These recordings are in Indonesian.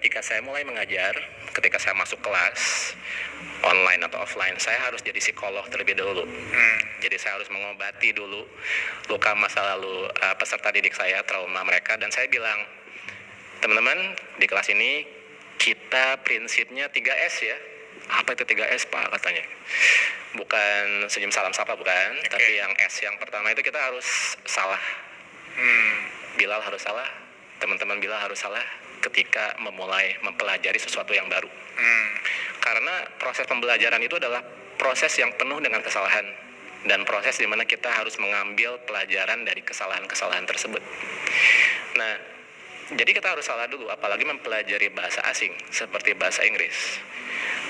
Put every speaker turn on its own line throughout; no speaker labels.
ketika saya mulai mengajar, ketika saya masuk kelas online atau offline, saya harus jadi psikolog terlebih dahulu. Jadi saya harus mengobati dulu luka masa lalu peserta didik saya, trauma mereka, dan saya bilang, teman-teman di kelas ini kita prinsipnya 3S ya. Apa itu 3S Pak katanya? Bukan senyum salam sapa bukan, tapi yang S yang pertama itu kita harus salah. Bilal harus salah, teman-teman Bilal harus salah ketika memulai mempelajari sesuatu yang baru. Karena proses pembelajaran itu adalah proses yang penuh dengan kesalahan dan proses di mana kita harus mengambil pelajaran dari kesalahan-kesalahan tersebut. Nah, jadi kita harus salah dulu, apalagi mempelajari bahasa asing seperti bahasa Inggris.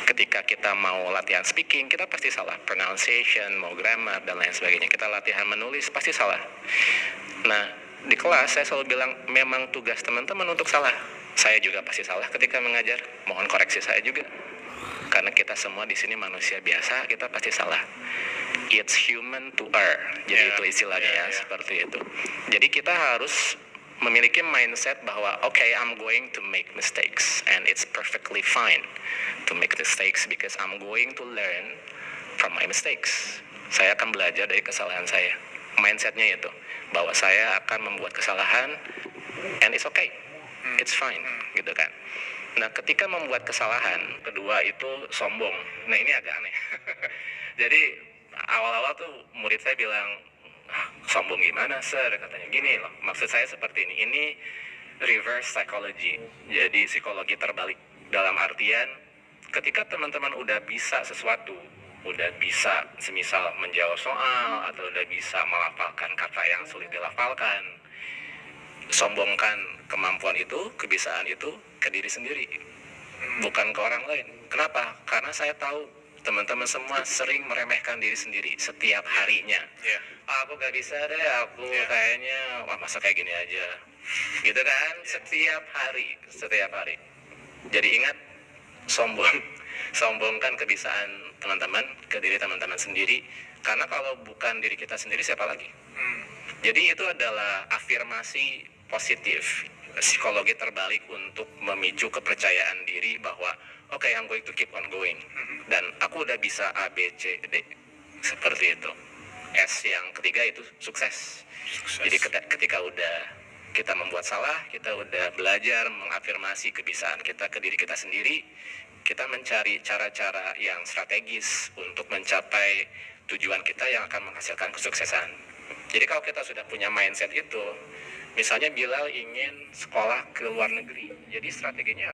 Ketika kita mau latihan speaking, kita pasti salah. Pronunciation, mau grammar, dan lain sebagainya. Kita latihan menulis, pasti salah. Nah, di kelas saya selalu bilang, memang tugas teman-teman untuk salah. Saya juga pasti salah ketika mengajar. Mohon koreksi saya juga. Karena kita semua di sini manusia biasa, kita pasti salah. It's human to err. Jadi itu istilahnya seperti itu. Jadi kita harus memiliki mindset bahwa I'm going to make mistakes and it's perfectly fine to make mistakes because I'm going to learn from my mistakes. Saya akan belajar dari kesalahan saya. Mindsetnya itu bahwa saya akan membuat kesalahan and it's okay, it's fine, gitu kan. Nah, ketika membuat kesalahan, kedua itu sombong. Nah, ini agak aneh. Jadi awal-awal tuh murid saya bilang, sombong gimana sir, katanya gini loh, maksud saya seperti ini reverse psychology, jadi psikologi terbalik, dalam artian ketika teman-teman udah bisa sesuatu, udah bisa semisal menjawab soal atau udah bisa melafalkan kata yang sulit dilafalkan, sombongkan kemampuan itu, kebiasaan itu ke diri sendiri, bukan ke orang lain. Kenapa? Karena saya tahu teman-teman semua sering meremehkan diri sendiri setiap harinya. Aku gak bisa deh, aku kayaknya masa kayak gini aja, gitu kan. Setiap hari. Jadi ingat, sombongkan kebiasaan teman-teman ke diri teman-teman sendiri, karena kalau bukan diri kita sendiri siapa lagi? Jadi itu adalah afirmasi positif, psikologi terbalik untuk memicu kepercayaan diri bahwa I'm going to keep on going. Dan aku udah bisa A, B, C, D. Seperti itu. S yang ketiga itu sukses. Jadi ketika udah kita membuat salah, kita udah belajar mengafirmasi kebiasaan kita ke diri kita sendiri, kita mencari cara-cara yang strategis untuk mencapai tujuan kita yang akan menghasilkan kesuksesan. Jadi kalau kita sudah punya mindset itu, misalnya Bilal ingin sekolah ke luar negeri, jadi strateginya